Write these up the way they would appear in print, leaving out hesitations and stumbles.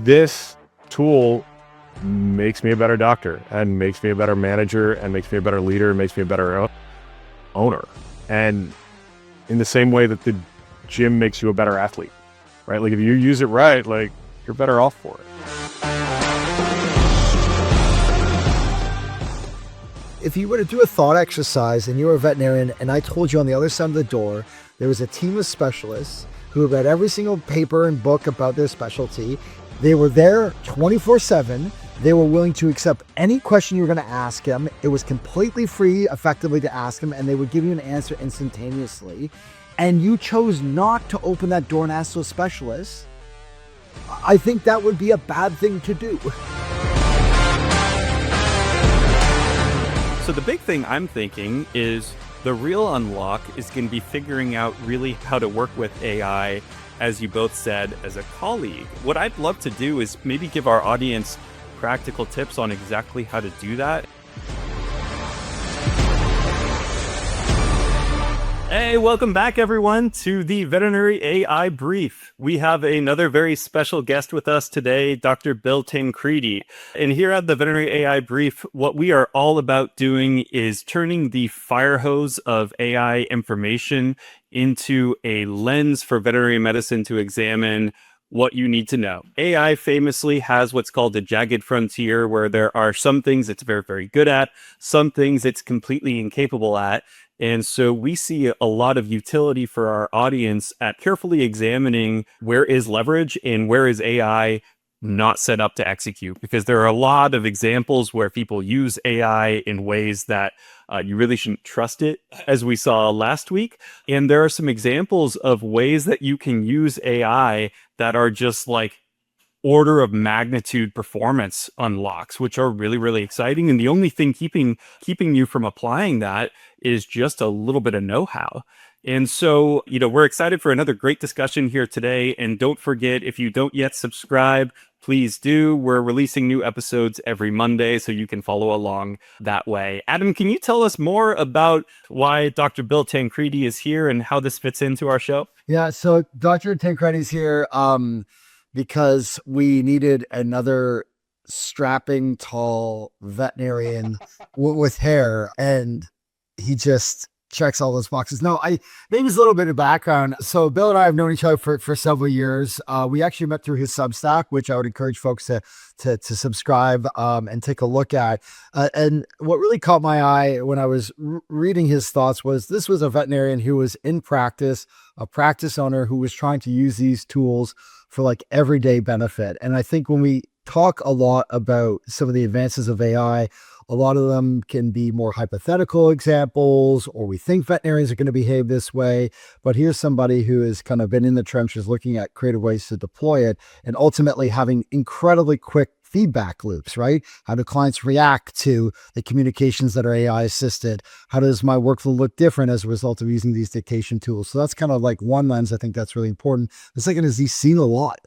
this tool makes me a better doctor and makes me a better manager and makes me a better leader, makes me a better owner. And in the same way that the gym makes you a better athlete, right? Like if you use it right, like you're better off for it. If you were to do a thought exercise and you were a veterinarian and I told you on the other side of the door, there was a team of specialists who read every single paper and book about their specialty. They were there 24/7. They were willing to accept any question you were going to ask them. It was completely free, effectively, to ask them, and they would give you an answer instantaneously. And you chose not to open that door and ask those specialists. I think that would be a bad thing to do. So the big thing I'm thinking is the real unlock is going to be figuring out really how to work with AI, as you both said, as a colleague. What I'd love to do is maybe give our audience practical tips on exactly how to do that. Hey, welcome back everyone to the Veterinary AI Brief. We have another very special guest with us today, Dr. Bill Tancredi. And here at the Veterinary AI Brief, what we are all about doing is turning the fire hose of AI information into a lens for veterinary medicine to examine what you need to know. AI famously has what's called a jagged frontier, where there are some things it's very, very good at, some things it's completely incapable at. And so we see a lot of utility for our audience at carefully examining where is leverage and where is AI not set up to execute, because there are a lot of examples where people use AI in ways that you really shouldn't trust it, as we saw last week. And there are some examples of ways that you can use AI that are just like order of magnitude performance unlocks, which are really, really exciting. And the only thing keeping you from applying that is just a little bit of know-how. And so, we're excited for another great discussion here today. And don't forget, if you don't yet subscribe, please do. We're releasing new episodes every Monday, so you can follow along that way. Adam, can you tell us more about why Dr. Bill Tancredi is here and how this fits into our show? Yeah, so Dr. Tancredi's here because we needed another strapping, tall veterinarian with hair, and he just checks all those boxes. No, maybe it's a little bit of background. So Bill and I have known each other for several years. We actually met through his Substack, which I would encourage folks to subscribe and take a look at. And what really caught my eye when I was reading his thoughts was this was a veterinarian who was in practice, a practice owner who was trying to use these tools for like everyday benefit. And I think when we talk a lot about some of the advances of AI, a lot of them can be more hypothetical examples, or we think veterinarians are going to behave this way. But here's somebody who has kind of been in the trenches looking at creative ways to deploy it and ultimately having incredibly quick feedback loops, right? How do clients react to the communications that are AI assisted? How does my workflow look different as a result of using these dictation tools? So that's kind of like one lens. I think that's really important. The second is he's seen a lot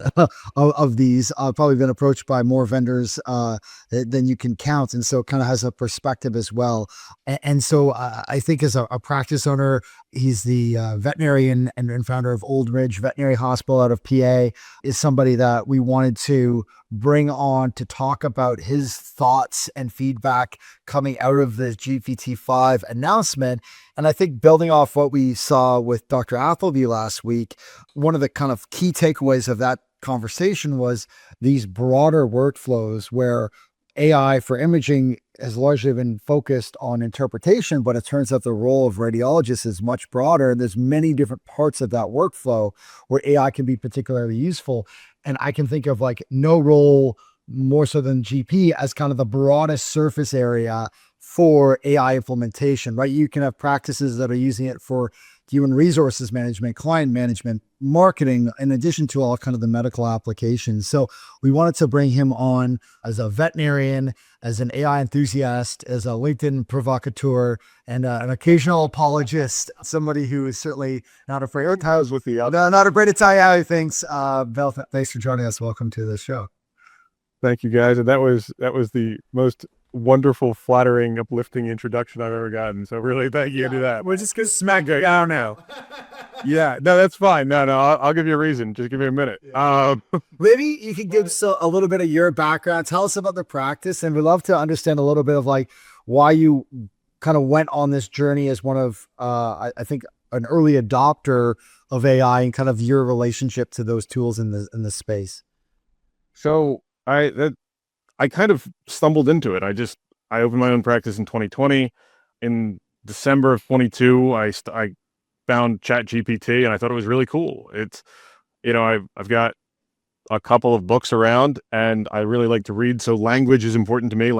of these, probably been approached by more vendors than you can count. And so it kind of has a perspective as well. And so I think as a practice owner, he's the veterinarian and founder of Old Ridge Veterinary Hospital out of PA, is somebody that we wanted to bring on to talk about his thoughts and feedback coming out of the GPT-5 announcement. And I think building off what we saw with Dr. Appleby last week, one of the kind of key takeaways of that conversation was these broader workflows where AI for imaging has largely been focused on interpretation, but it turns out the role of radiologists is much broader. And there's many different parts of that workflow where AI can be particularly useful. And I can think of like no role more so than GP as kind of the broadest surface area for AI implementation, right? You can have practices that are using it for human resources management, client management, marketing, in addition to all kind of the medical applications. So we wanted to bring him on as a veterinarian, as an AI enthusiast, as a LinkedIn provocateur, and an occasional apologist, somebody who is certainly not afraid to tell you how he thinks. Bill, thanks for joining us. Welcome to the show. Thank you, guys. And that was the most wonderful, flattering, uplifting introduction I've ever gotten. So really, thank you to that. We're just gonna smack it. I don't know. Yeah, no, that's fine. No, I'll give you a reason. Just give me a minute. Maybe you could give us a little bit of your background. Tell us about the practice, and we'd love to understand a little bit of like why you kind of went on this journey as one of, I think, an early adopter of AI and kind of your relationship to those tools in the space. So I kind of stumbled into it. I opened my own practice in 2020. In December of 22, I found ChatGPT and I thought it was really cool. It's, I've got a couple of books around and I really like to read. So language is important to me,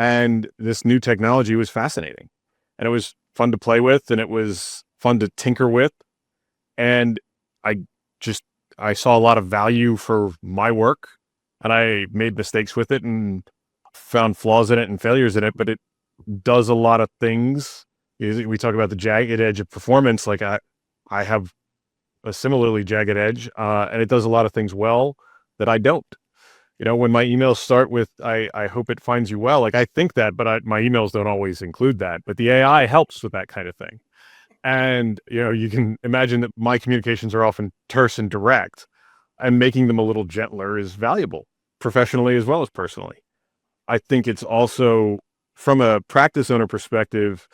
and this new technology was fascinating and it was fun to play with and it was fun to tinker with. And I I saw a lot of value for my work and I made mistakes with it and found flaws in it and failures in it, but it does a lot of things. We talk about the jagged edge of performance. Like I have a similarly jagged edge, and it does a lot of things well that I don't. When my emails start with, I hope it finds you well. Like I think that, but my emails don't always include that. But the AI helps with that kind of thing. And, you can imagine that my communications are often terse and direct, and making them a little gentler is valuable, professionally as well as personally. I think it's also, from a practice owner perspective,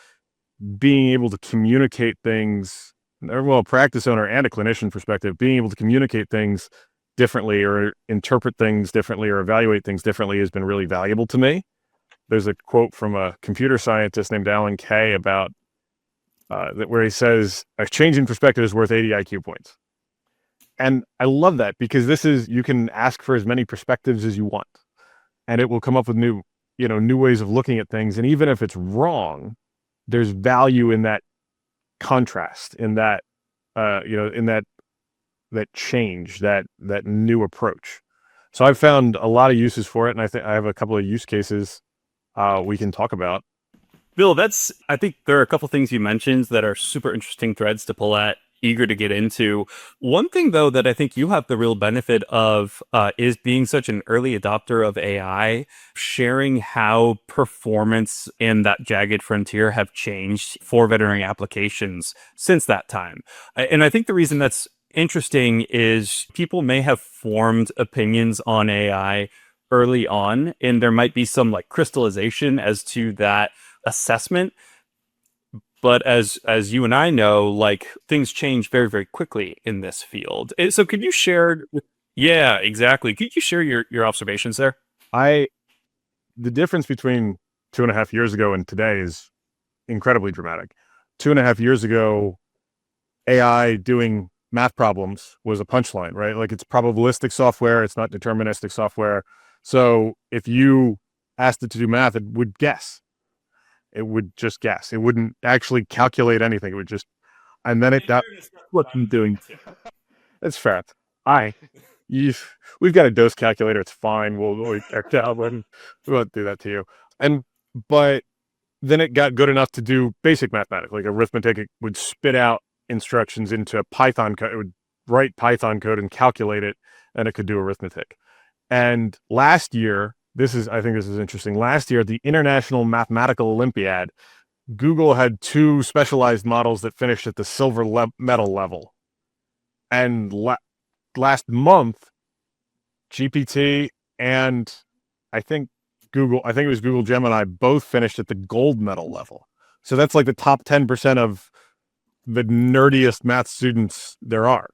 being able to communicate things, well, a practice owner and a clinician perspective, being able to communicate things differently or interpret things differently or evaluate things differently has been really valuable to me. There's a quote from a computer scientist named Alan Kay about where he says, a change in perspective is worth 80 IQ points. And I love that because you can ask for as many perspectives as you want and it will come up with new ways of looking at things. And even if it's wrong, there's value in that contrast, in that, in that change, that new approach. So I've found a lot of uses for it. And I think I have a couple of use cases we can talk about. Bill, I think there are a couple things you mentioned that are super interesting threads to pull at, eager to get into. One thing, though, that I think you have the real benefit of is being such an early adopter of AI, sharing how performance in that jagged frontier have changed for veterinary applications since that time. And I think the reason that's interesting is people may have formed opinions on AI early on, and there might be some like crystallization as to that assessment. But as you and I know, like things change very, very quickly in this field. So could you share? Yeah, exactly. Could you share your observations there? The difference between 2.5 years ago and today is incredibly dramatic. 2.5 years ago, AI doing math problems was a punchline, right? Like it's probabilistic software. It's not deterministic software. So if you asked it to do math, it would guess. It would just guess. It wouldn't actually calculate anything. It would just, and then it got what I'm doing. It's fair. We've got a dose calculator. It's fine. We'll check out, but we won't do that to you. But then it got good enough to do basic mathematics, like arithmetic. It would spit out instructions into Python code. It would write Python code and calculate it, and it could do arithmetic. And last year, I think this is interesting. Last year at the International Mathematical Olympiad, Google had 2 specialized models that finished at the silver medal level. And last month, GPT and I think it was Google Gemini, both finished at the gold medal level. So that's like the top 10% of the nerdiest math students there are.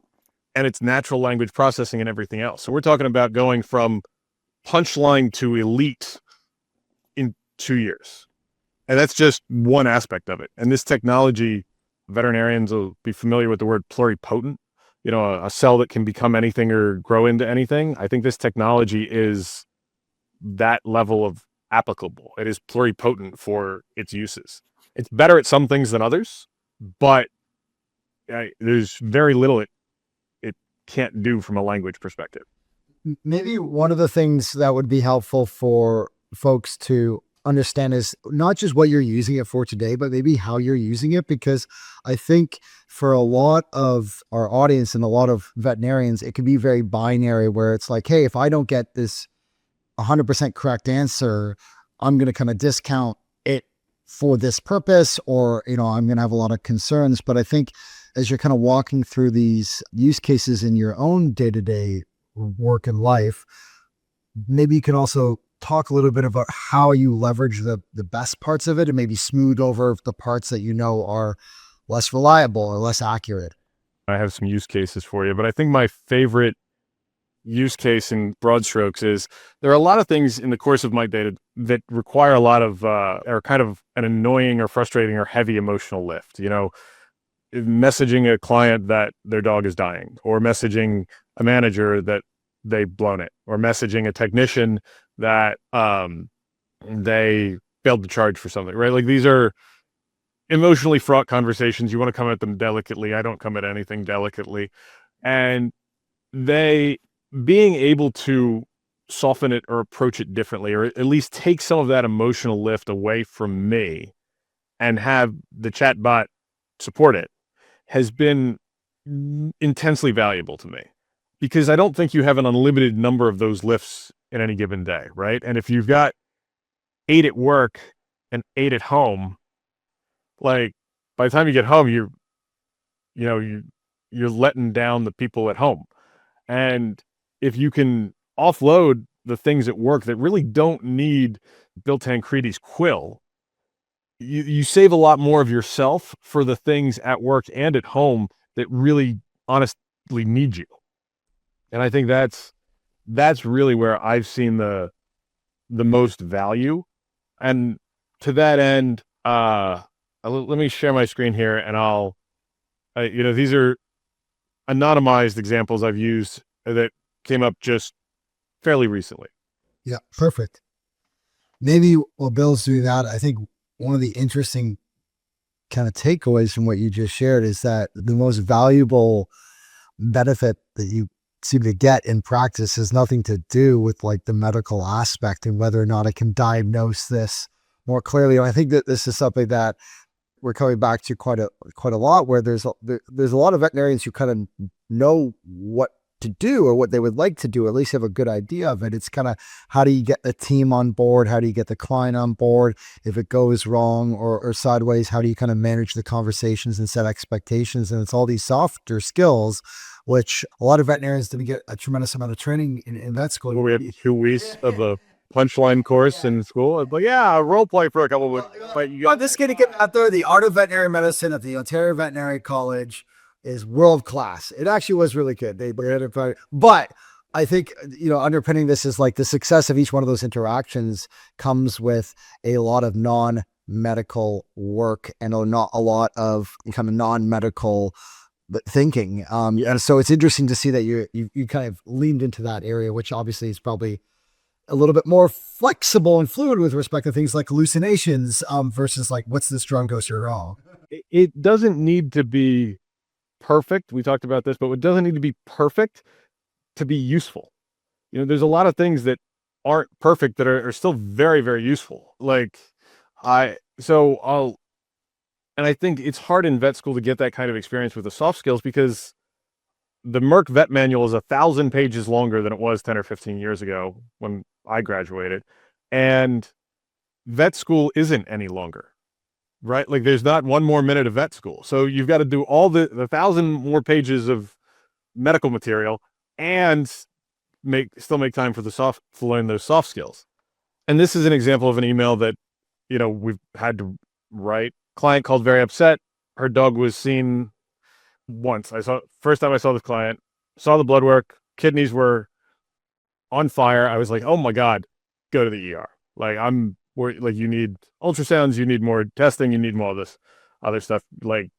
And it's natural language processing and everything else. So we're talking about going from punchline to elite in 2 years. And that's just one aspect of it. And this technology, veterinarians will be familiar with the word pluripotent, a cell that can become anything or grow into anything. I think this technology is that level of applicable. It is pluripotent for its uses. It's better at some things than others, but there's very little it can't do from a language perspective. Maybe one of the things that would be helpful for folks to understand is not just what you're using it for today, but maybe how you're using it. Because I think for a lot of our audience and a lot of veterinarians, it can be very binary where it's like, hey, if I don't get this 100% correct answer, I'm going to kind of discount it for this purpose, or, I'm going to have a lot of concerns. But I think as you're kind of walking through these use cases in your own day-to-day work and life, maybe you can also talk a little bit about how you leverage the best parts of it and maybe smooth over the parts that are less reliable or less accurate. I have some use cases for you, but I think my favorite use case in broad strokes is there are a lot of things in the course of my day that require a lot of, or kind of an annoying or frustrating or heavy emotional lift. Messaging a client that their dog is dying, or messaging a manager that they've blown it, or messaging a technician that they failed to charge for something, right? Like, these are emotionally fraught conversations. You want to come at them delicately. I don't come at anything delicately. And being able to soften it or approach it differently, or at least take some of that emotional lift away from me and have the chatbot support it, has been intensely valuable to me, because I don't think you have an unlimited number of those lifts in any given day, right? And if you've got 8 at work and 8 at home, like, by the time you get home, you're letting down the people at home. And if you can offload the things at work that really don't need Bill Tancredi's quill, you save a lot more of yourself for the things at work and at home that really honestly need you. And I think that's really where I've seen the most value. And to that end, let me share my screen here, and these are anonymized examples I've used that came up just fairly recently. Yeah, perfect. Maybe while Bill's doing that, I think one of the interesting kind of takeaways from what you just shared is that the most valuable benefit that you seem to get in practice has nothing to do with like the medical aspect and whether or not I can diagnose this more clearly. And I think that this is something that we're coming back to quite a lot, where there's a lot of veterinarians who kind of know what to do or what they would like to do, at least have a good idea of it. It's kind of, how do you get the team on board? How do you get the client on board? If it goes wrong or sideways, how do you kind of manage the conversations and set expectations? And it's all these softer skills, which a lot of veterinarians didn't get a tremendous amount of training in vet school. We had 2 weeks of a punchline course in school. But yeah, role play for a couple of weeks. But this kid get out there. The art of veterinary medicine at the Ontario Veterinary College is world class. It actually was really good. But I think, underpinning this is like the success of each one of those interactions comes with a lot of non-medical work and not a lot of kind of non-medical thinking. And so it's interesting to see that you kind of leaned into that area, which obviously is probably a little bit more flexible and fluid with respect to things like hallucinations, versus like, what's this drum goes wrong? It doesn't need to be perfect. We talked about this, but it doesn't need to be perfect to be useful. There's a lot of things that aren't perfect that are still very, very useful. And I think it's hard in vet school to get that kind of experience with the soft skills, because the Merck vet manual is 1,000 pages longer than it was 10 or 15 years ago when I graduated. And vet school isn't any longer, right? Like, there's not one more minute of vet school. So you've got to do all the 1,000 more pages of medical material and still make time for to learn those soft skills. And this is an example of an email that, we've had to write. Client called very upset. Her dog was seen once. First time I saw this client, saw the blood work, kidneys were on fire. I was like, oh my God, go to the ER. Like, I'm worried, like, you need ultrasounds, you need more testing, you need more of this other stuff. Like,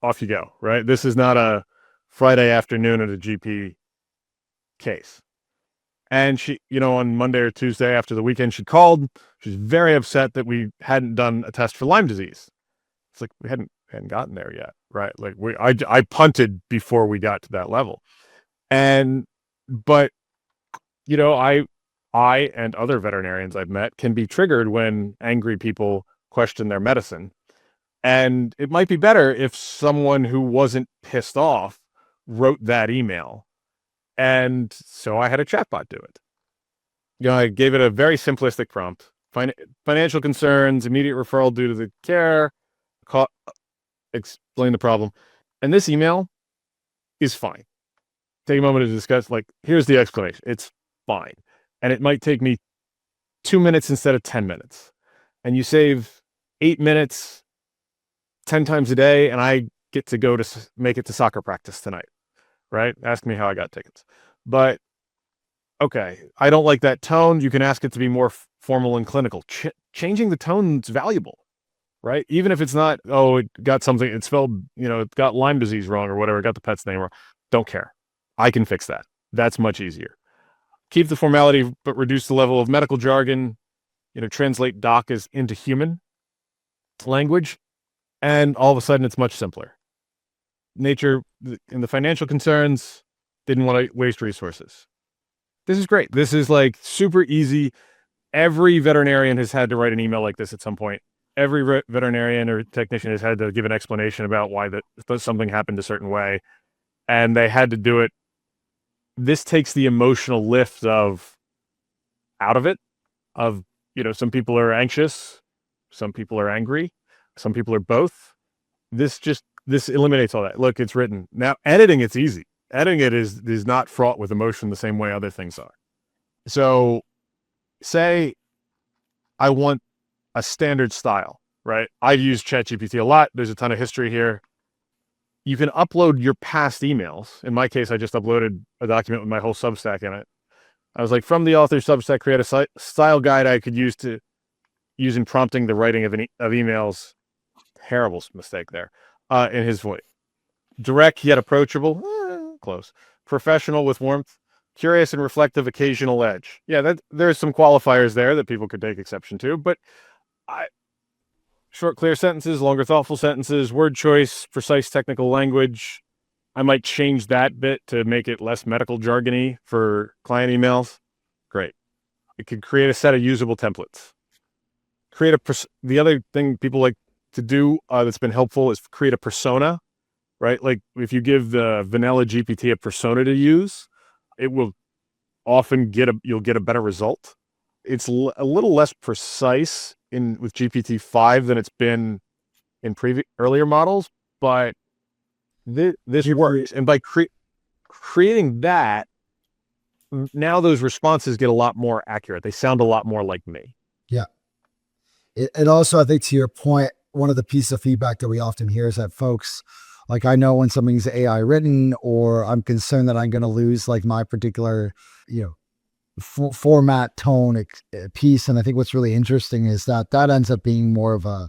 off you go, right? This is not a Friday afternoon at a GP case. And she, on Monday or Tuesday after the weekend, she called. She was very upset that we hadn't done a test for Lyme disease. It's like, we hadn't gotten there yet, right? Like, I punted before we got to that level. But I and other veterinarians I've met can be triggered when angry people question their medicine. And it might be better if someone who wasn't pissed off wrote that email. And so I had a chatbot do it. I gave it a very simplistic prompt, financial concerns, immediate referral due to the care, explain the problem. And this email is fine. Take a moment to discuss, like, here's the explanation. It's fine. And it might take me 2 minutes instead of 10 minutes. And you save 8 minutes 10 times a day, and I get to go to make it to soccer practice tonight, right? Ask me how I got tickets. But okay, I don't like that tone. You can ask it to be more formal and clinical. Changing the tone is valuable, right? Even if it's not, oh, it got something, it spelled, it got Lyme disease wrong or whatever, it got the pet's name wrong. Don't care. I can fix that. That's much easier. Keep the formality, but reduce the level of medical jargon, translate doc as into human language. And all of a sudden it's much simpler. Nature, in the financial concerns, didn't want to waste resources. This is great. This is like super easy. Every veterinarian has had to write an email like this at some point. Every veterinarian or technician has had to give an explanation about why something happened a certain way. And they had to do it. This takes the emotional lift out of it. Some people are anxious. Some people are angry. Some people are both. This eliminates all that. Look, it's written. Now, editing, it's easy. Editing it is not fraught with emotion the same way other things are. So say I want a standard style, right? I've used ChatGPT a lot. There's a ton of history here. You can upload your past emails. In my case, I just uploaded a document with my whole Substack in it. I was like, from the author's Substack, create a style guide I could use in prompting the writing of emails. Terrible mistake there. In his voice. Direct yet approachable. Close. Professional with warmth. Curious and reflective, occasional edge. Yeah, there's some qualifiers there that people could take exception to, but short, clear sentences, longer, thoughtful sentences, word choice, precise technical language. I might change that bit to make it less medical jargony for client emails. Great. It could create a set of usable templates. The other thing people like to do that's been helpful is create a persona, right? Like if you give the vanilla GPT a persona to use, it will often you'll get a better result. It's a little less precise with GPT-5 than it's been in earlier models, but this works. And by creating that, now those responses get a lot more accurate. They sound a lot more like me. Yeah. And also, I think to your point, one of the pieces of feedback that we often hear is that folks, like, I know when something's AI written, or I'm concerned that I'm going to lose like my particular, format, tone, piece. And I think what's really interesting is that ends up being more of a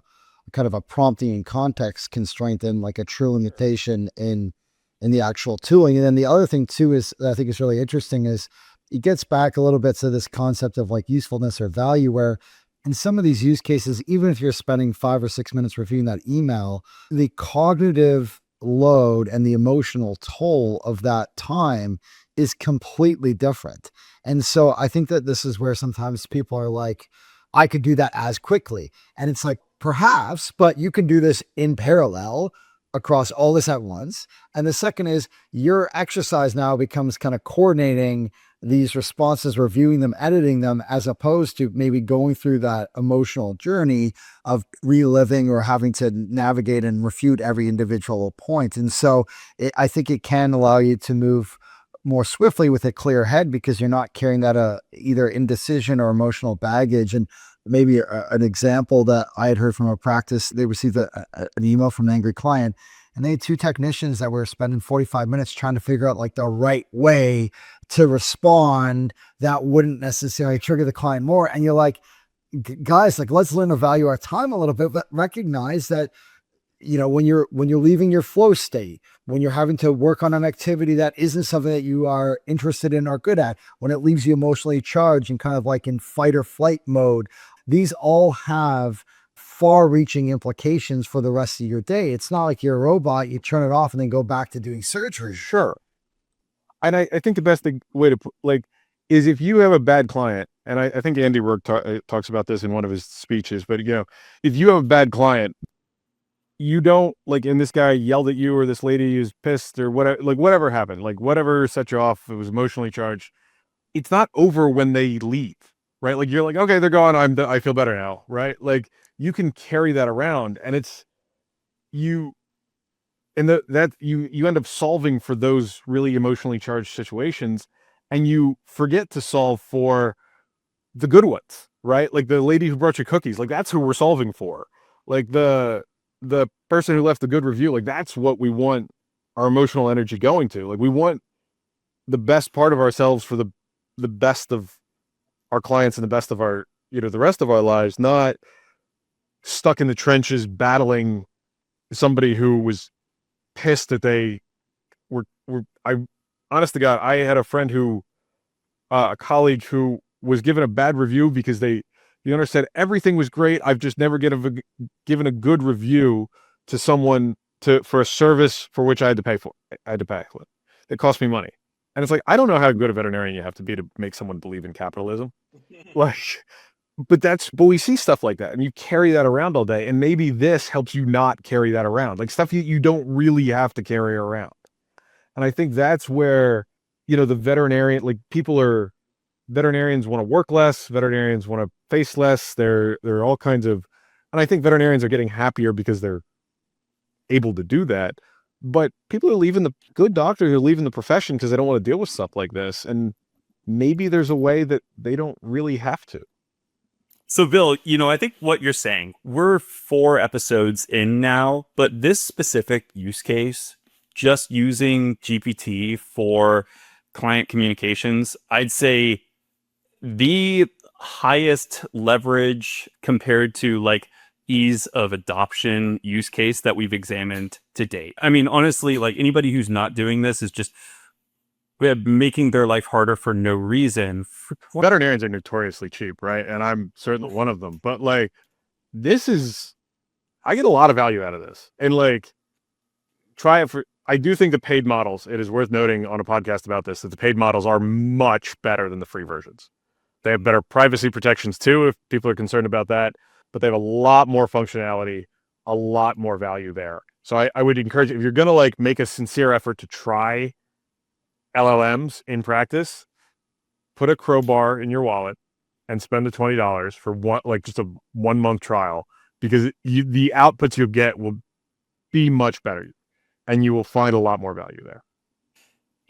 kind of a prompting and context constraint than like a true limitation in the actual tooling. And then the other thing too is that I think is really interesting is it gets back a little bit to this concept of like usefulness or value, where in some of these use cases, even if you're spending 5 or 6 minutes reviewing that email, the cognitive load and the emotional toll of that time is completely different. And so I think that this is where sometimes people are like, I could do that as quickly. And it's like, perhaps, but you can do this in parallel across all this at once. And the second is your exercise now becomes kind of coordinating these responses, reviewing them, editing them, as opposed to maybe going through that emotional journey of reliving or having to navigate and refute every individual point. And so I think it can allow you to move more swiftly with a clear head because you're not carrying that either indecision or emotional baggage. And maybe an example that I had heard from a practice, they received an email from an angry client, and they had 2 technicians that were spending 45 minutes trying to figure out like the right way to respond that wouldn't necessarily trigger the client more. And you're like, guys, like, let's learn to value our time a little bit, but recognize that, when you're leaving your flow state, when you're having to work on an activity that isn't something that you are interested in or good at, when it leaves you emotionally charged and kind of like in fight or flight mode, these all have far-reaching implications for the rest of your day. It's not like you're a robot, you turn it off and then go back to doing surgery. Sure. And I think the best way to is if you have a bad client, and I think Andy Rourke talks about this in one of his speeches, but if you have a bad client, you don't and this guy yelled at you or this lady is pissed or whatever happened, whatever set you off, it was emotionally charged. It's not over when they leave. right? Like you're like, okay, they're gone. I feel better now, right? Like you can carry that around, and it's you, and that you end up solving for those really emotionally charged situations, and you forget to solve for the good ones, right? Like the lady who brought you cookies, like that's who we're solving for. Like the person who left the good review, like that's what we want our emotional energy going to. Like we want the best part of ourselves for the best of our clients and the best of our, the rest of our lives, not stuck in the trenches battling somebody who was pissed that they I honest to God, I had a friend who a colleague who was given a bad review because the owner said everything was great. I've just never given a good review to someone for a service for which I had to pay for. I had to pay for it. It cost me money. And it's like, I don't know how good a veterinarian you have to be to make someone believe in capitalism. Like, but we see stuff like that and you carry that around all day. And maybe this helps you not carry that around. Like stuff you don't really have to carry around. And I think that's where, the veterinarian, like veterinarians want to work less, veterinarians want to face less. There are all kinds of, and I think veterinarians are getting happier because they're able to do that. But people are leaving, the good doctors are leaving the profession because they don't want to deal with stuff like this. And maybe there's a way that they don't really have to. So, Bill, I think what you're saying, we're 4 episodes in now, but this specific use case, just using GPT for client communications, I'd say the highest leverage compared to like ease of adoption use case that we've examined to date. I mean, honestly, like anybody who's not doing this is just making their life harder for no reason. Veterinarians are notoriously cheap, right? And I'm certainly one of them. But like, I get a lot of value out of this. And like, I do think the paid models, it is worth noting on a podcast about this, that the paid models are much better than the free versions. They have better privacy protections too, if people are concerned about that, but they have a lot more functionality, a lot more value there. So I would encourage, if you're going to like make a sincere effort to try LLMs in practice, put a crowbar in your wallet and spend the $20 for just a 1 month trial, because the outputs you'll get will be much better and you will find a lot more value there.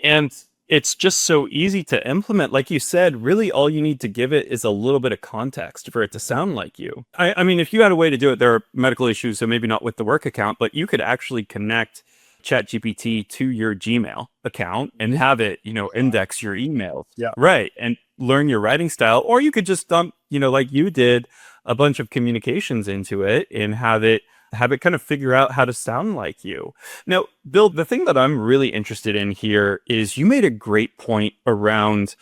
And it's just so easy to implement. Like you said, really all you need to give it is a little bit of context for it to sound like you. I mean, if you had a way to do it, there are medical issues, so maybe not with the work account, but you could actually connect ChatGPT to your Gmail account and have it, index your emails. Yeah. Right. And learn your writing style. Or you could just dump, like you did, a bunch of communications into it and have it kind of figure out how to sound like you. Now, Bill, the thing that I'm really interested in here is you made a great point around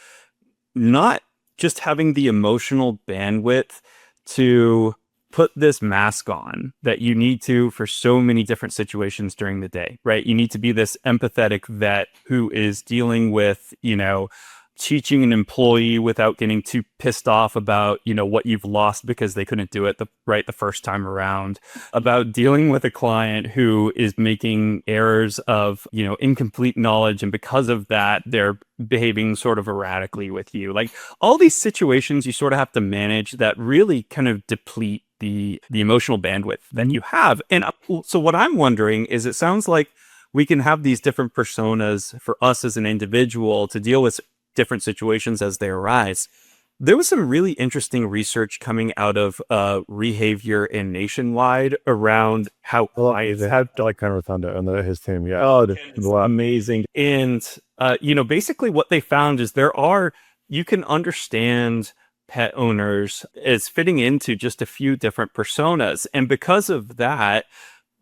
not just having the emotional bandwidth to put this mask on that you need to for so many different situations during the day, right? You need to be this empathetic vet who is dealing with, teaching an employee without getting too pissed off about, what you've lost because they couldn't do it the first time around, about dealing with a client who is making errors of, incomplete knowledge. And because of that, they're behaving sort of erratically with you. Like all these situations you sort of have to manage that really kind of deplete the emotional bandwidth that you have. And so what I'm wondering is, it sounds like we can have these different personas for us as an individual to deal with different situations as they arise. There was some really interesting research coming out of Rehavior and Nationwide around how clients had like kind of found on his team. Yeah. Oh, it's amazing. And, basically what they found is you can understand pet owners as fitting into just a few different personas. And because of that,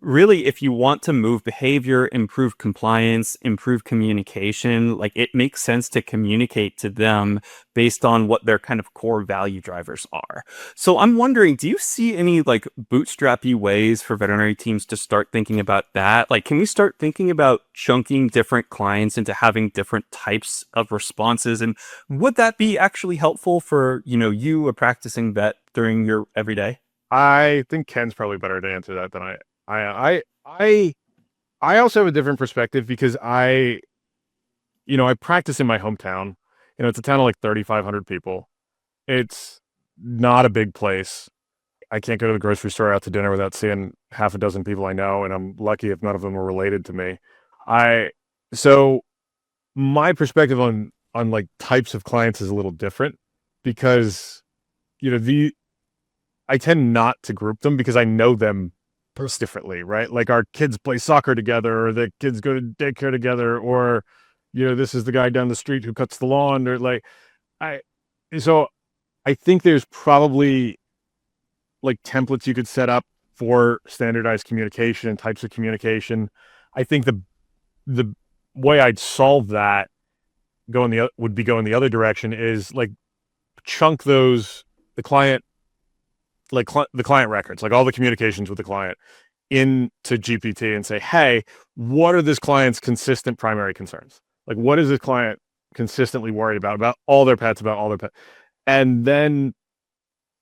really, if you want to move behavior, improve compliance, improve communication, like it makes sense to communicate to them based on what their kind of core value drivers are. So I'm wondering, do you see any like bootstrappy ways for veterinary teams to start thinking about that? Like, can we start thinking about chunking different clients into having different types of responses? And would that be actually helpful for, you, a practicing vet, during your everyday? I think Ken's probably better to answer that than I also have a different perspective because I practice in my hometown. It's a town of like 3,500 people. It's not a big place. I can't go to the grocery store out to dinner without seeing half a dozen people I know, and I'm lucky if none of them are related to me. So my perspective on like types of clients is a little different because I tend not to group them because I know them differently, right? Like our kids play soccer together, or the kids go to daycare together, or this is the guy down the street who cuts the lawn, or like I so I think there's probably like templates you could set up for standardized communication and types of communication. I think the way I'd solve that would be going the other direction is like chunk the client the client records, like all the communications with the client into GPT and say, hey, what are this client's consistent primary concerns? Like, what is this client consistently worried about all their pets, and then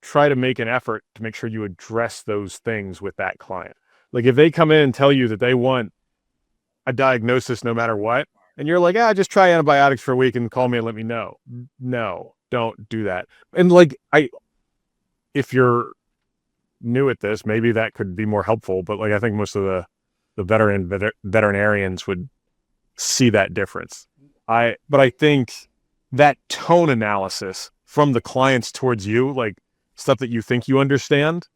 try to make an effort to make sure you address those things with that client. Like if they come in and tell you that they want a diagnosis no matter what, and you're like, just try antibiotics for a week and call me and let me know. No, don't do that. And like, if you're new at this, maybe that could be more helpful, but like, I think most of the veterinarians would see that difference. But I think that tone analysis from the clients towards you, like stuff that you think you understand,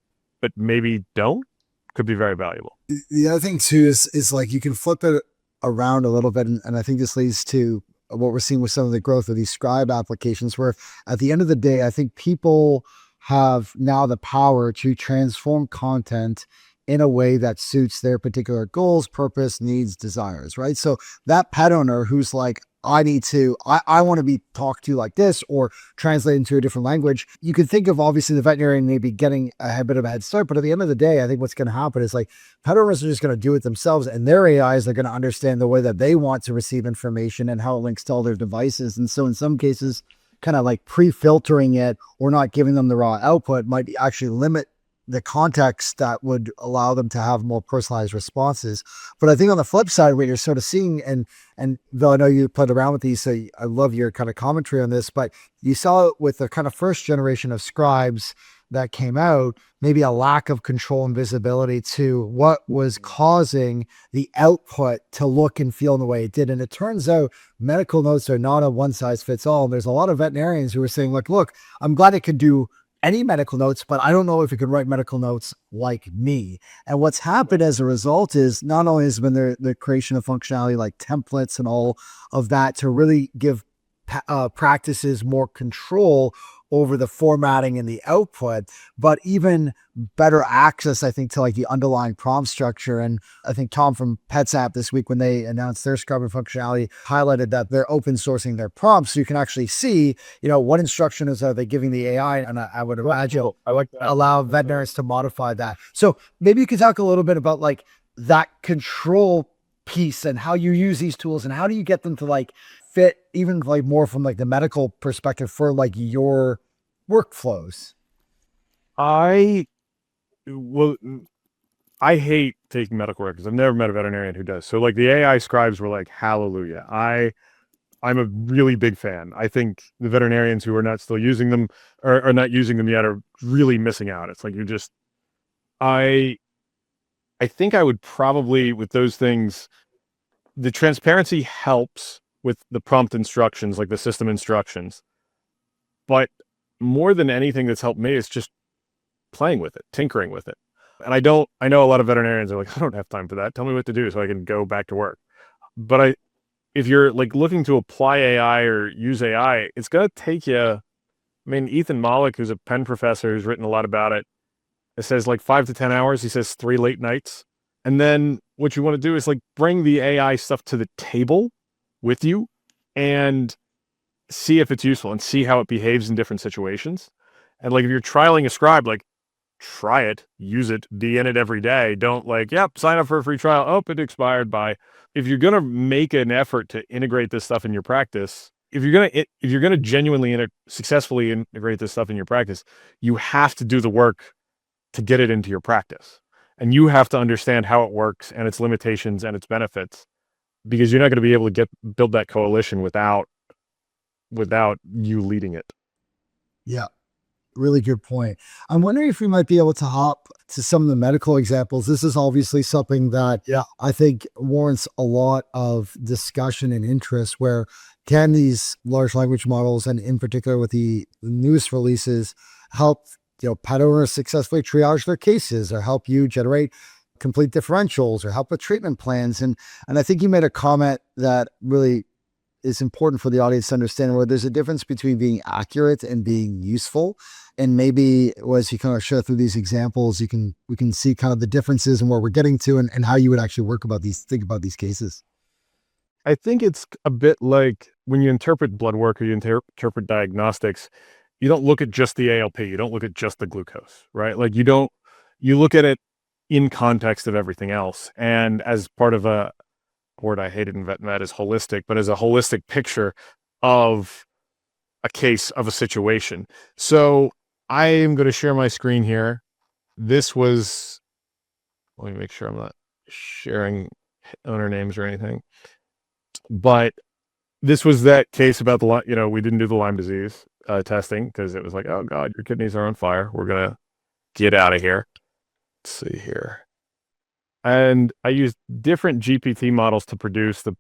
but maybe don't, could be very valuable. The other thing too is like you can flip it around a little bit, and I think this leads to what we're seeing with some of the growth of these scribe applications, where at the end of the day, I think people have now the power to transform content in a way that suits their particular goals, purpose, needs, desires, right? So that pet owner who's like, I want to be talked to like this, or translate into a different language. You could think of obviously the veterinarian maybe getting a bit of a head start, but at the end of the day, I think what's going to happen is like pet owners are just going to do it themselves, and their AIs are going to understand the way that they want to receive information and how it links to all their devices. And so in some cases, kind of like pre-filtering it or not giving them the raw output might actually limit the context that would allow them to have more personalized responses. But I think on the flip side, what you're sort of seeing, and Bill, I know you played around with these, so I love your kind of commentary on this, but you saw it with the kind of first generation of scribes that came out, maybe a lack of control and visibility to what was causing the output to look and feel in the way it did. And it turns out medical notes are not a one size fits all. And there's a lot of veterinarians who are saying, look, I'm glad it could do any medical notes, but I don't know if it could write medical notes like me. And what's happened as a result is not only has been the creation of functionality like templates and all of that to really give practices more control over the formatting and the output, but even better access, I think, to like the underlying prompt structure. And I think Tom from PetsApp this week, when they announced their scrubbing functionality, highlighted that they're open sourcing their prompts. So you can actually see, what instructions are they giving the AI? And I would imagine I like that. Allow veterinarians to modify that. So maybe you could talk a little bit about like that control piece and how you use these tools and how do you get them to like fit even like more from like the medical perspective for like your workflows. I hate taking medical records. I've never met a veterinarian who does. So like the AI scribes were like, hallelujah. I'm a really big fan. I think the veterinarians who are not still using them or are not using them yet are really missing out. It's like I think I would probably, with those things, the transparency helps with the prompt instructions, like the system instructions. But more than anything that's helped me is just playing with it, tinkering with it. And I know a lot of veterinarians are like, I don't have time for that. Tell me what to do so I can go back to work. But if you're like looking to apply AI or use AI, it's going to take you, Ethan Mollick, who's a Penn professor who's written a lot about it, it says like 5 to 10 hours. He says 3 late nights. And then what you want to do is like bring the AI stuff to the table with you and see if it's useful and see how it behaves in different situations. And like if you're trialing a scribe, like try it, use it, be in it every day. Don't like, sign up for a free trial. Oh, it expired by. If you're going to make an effort to integrate this stuff in your practice, if you're going to genuinely successfully integrate this stuff in your practice, you have to do the work to get it into your practice. And you have to understand how it works and its limitations and its benefits, because you're not going to be able to build that coalition without you leading it. Yeah. really good point. I'm wondering if we might be able to hop to some of the medical examples. This is obviously something that I think warrants a lot of discussion and interest. Where can these large language models, and in particular with the newest releases, help pet owners successfully triage their cases, or help you generate complete differentials, or help with treatment plans? And I think you made a comment that really is important for the audience to understand, where there's a difference between being accurate and being useful. And maybe as you kind of share through these examples, we can see kind of the differences and where we're getting to, and how you would actually think about these cases. I think it's a bit like when you interpret blood work or you interpret diagnostics, you don't look at just the ALP, you don't look at just the glucose, right? Like you look at it in context of everything else. And as part of a word I hated in vet med is holistic, but as a holistic picture of a case, of a situation. So I am going to share my screen here. Let me make sure I'm not sharing owner names or anything. But this was that case about we didn't do the Lyme disease testing because it was like, oh God, your kidneys are on fire. We're going to get out of here. Let's see here. And I used different GPT models to produce. The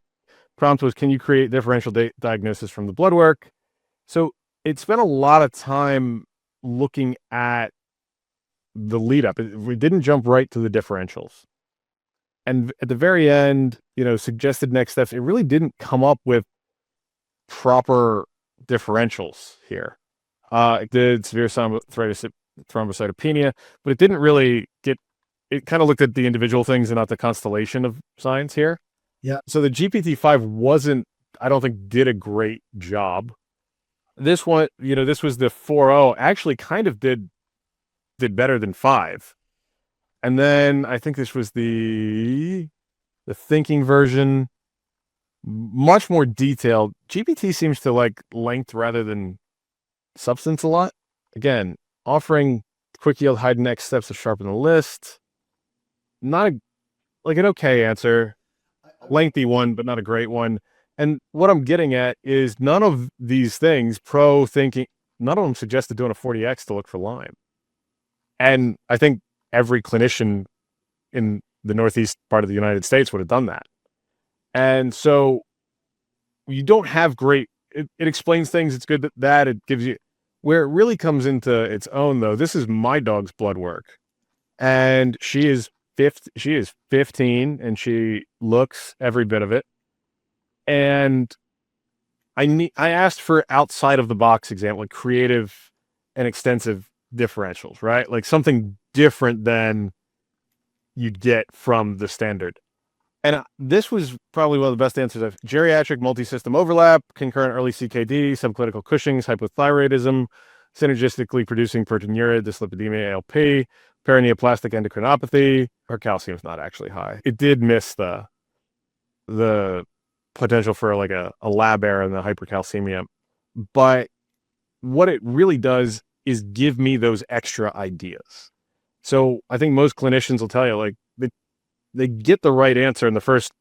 prompt was, can you create differential diagnosis from the blood work? So it spent a lot of time looking at the lead up. We didn't jump right to the differentials. And at the very end, suggested next steps. It really didn't come up with proper differentials here. It did severe thrombocytopenia, but it didn't really it kind of looked at the individual things and not the constellation of signs here. Yeah. So the GPT-5 I don't think did a great job. This one, this was the 4.0, actually kind of did better than 5. And then I think this was the thinking version, much more detailed. GPT seems to like length rather than substance a lot. Again, offering quick yield, hide next steps to sharpen the list. Not an okay answer, lengthy one, but not a great one. And what I'm getting at is none of these things, thinking, none of them suggested doing a 40X to look for Lyme. And I think every clinician in the Northeast part of the United States would have done that. And so you don't have it explains things. It's good that it gives you, where it really comes into its own though. This is my dog's blood work, and she is 15 and she looks every bit of it. And I asked for outside of the box example, like creative and extensive differentials, right? Like something different than you'd get from the standard. And this was probably one of the best answers. Geriatric multi-system overlap, concurrent early CKD, subclinical Cushing's, hypothyroidism, synergistically producing proteinuria, dyslipidemia, ALP, paraneoplastic endocrinopathy. Her calcium's not actually high. It did miss the potential for like a lab error in the hypercalcemia. But what it really does is give me those extra ideas. So I think most clinicians will tell you, like, they get the right answer in the first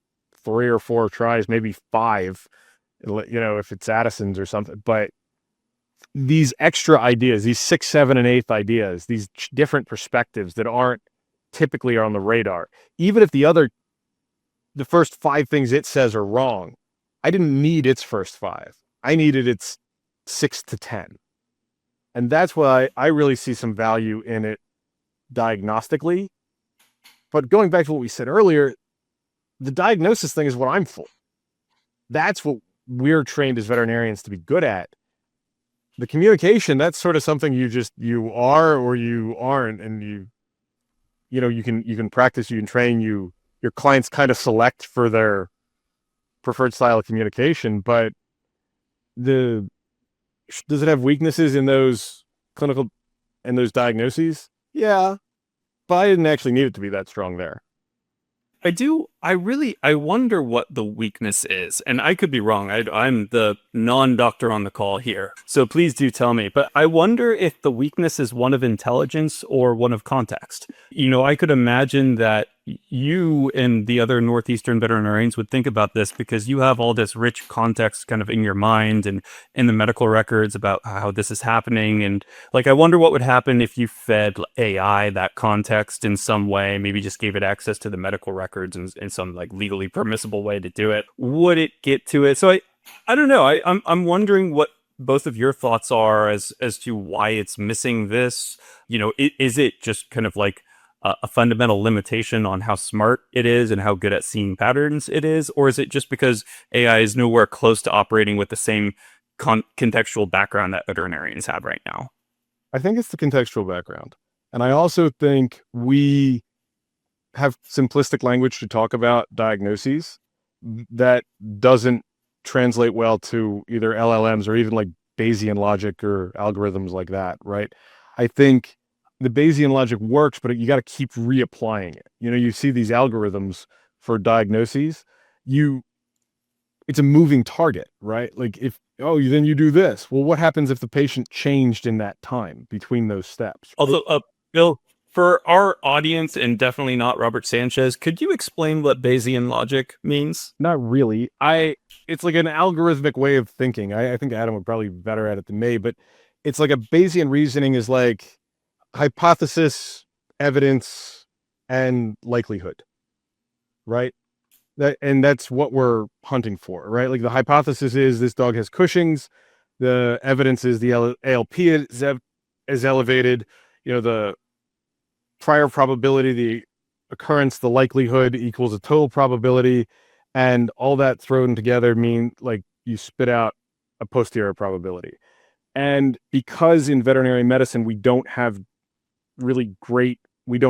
3 or 4 tries, maybe 5, if it's Addison's or something. But these extra ideas, these 6th, 7th, and 8th ideas, these different perspectives that aren't typically on the radar, even if the first 5 things it says are wrong, I didn't need its first 5. I needed its 6 to 10. And that's why I really see some value in it diagnostically. But going back to what we said earlier, the diagnosis thing is what I'm for. That's what we're trained as veterinarians to be good at. The communication, that's sort of something you are or you aren't, and you can practice, you can train, your clients kind of select for their preferred style of communication. But does it have weaknesses in those clinical and those diagnoses? Yeah. But I didn't actually need it to be that strong there. I wonder what the weakness is, and I could be wrong. I'm the non-doctor on the call here, so please do tell me. But I wonder if the weakness is one of intelligence or one of context. I could imagine that you and the other Northeastern veterinarians would think about this, because you have all this rich context kind of in your mind and in the medical records about how this is happening. And like, I wonder what would happen if you fed AI that context in some way, maybe just gave it access to the medical records in some like legally permissible way to do it. Would it get to it? So I don't know. I'm wondering what both of your thoughts are as to why it's missing this. Is it just kind of like a fundamental limitation on how smart it is and how good at seeing patterns it is? Or is it just because AI is nowhere close to operating with the same contextual background that veterinarians have right now? I think it's the contextual background. And I also think we have simplistic language to talk about diagnoses that doesn't translate well to either LLMs or even like Bayesian logic or algorithms like that, right? I think the Bayesian logic works, but you got to keep reapplying it. You see these algorithms for diagnoses, it's a moving target, right? Like then you do this. Well, what happens if the patient changed in that time between those steps? Although, Bill, for our audience, and definitely not Robert Sanchez, could you explain what Bayesian logic means? Not really. It's like an algorithmic way of thinking. I think Adam would probably be better at it than me, but it's like a Bayesian reasoning is like hypothesis, evidence, and likelihood, right? That's what we're hunting for, right? Like the hypothesis is this dog has Cushing's. The evidence is the ALP is elevated. The prior probability, the occurrence, the likelihood equals a total probability, and all that thrown together mean like you spit out a posterior probability. And because in veterinary medicine we don't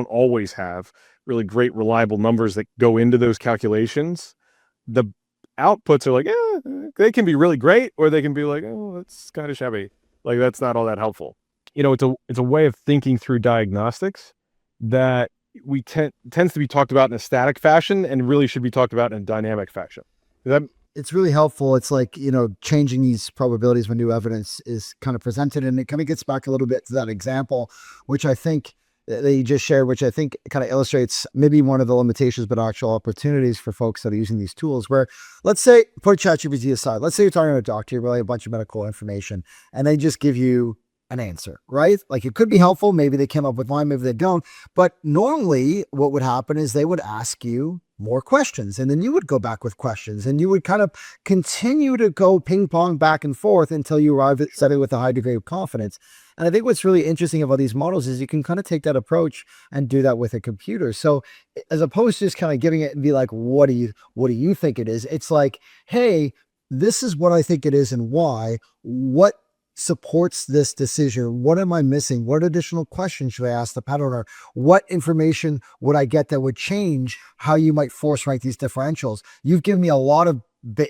always have really great reliable numbers that go into those calculations, the outputs are like, they can be really great, or they can be like, oh, that's kind of shabby. Like that's not all that helpful. It's a way of thinking through diagnostics that tends to be talked about in a static fashion and really should be talked about in a dynamic fashion. It's really helpful. It's like, changing these probabilities when new evidence is kind of presented. And it kind of gets back a little bit to that example, which I think that you just shared, which I think kind of illustrates maybe one of the limitations, but actual opportunities for folks that are using these tools, where let's say, put ChatGPT aside, let's say you're talking to a doctor, you relay a bunch of medical information, and they just give you an answer, right? Like it could be helpful. Maybe they came up with one, maybe they don't. But normally what would happen is they would ask you more questions, and then you would go back with questions, and you would kind of continue to go ping pong back and forth until you arrive at something with a high degree of confidence. And I think what's really interesting about these models is you can kind of take that approach and do that with a computer. So as opposed to just kind of giving it and be like, what do you think it is? It's like, hey, this is what I think it is and why. What supports this decision? What am I missing? What additional questions should I ask the pet owner? What information would I get that would change how you might force rank these differentials? You've given me a lot of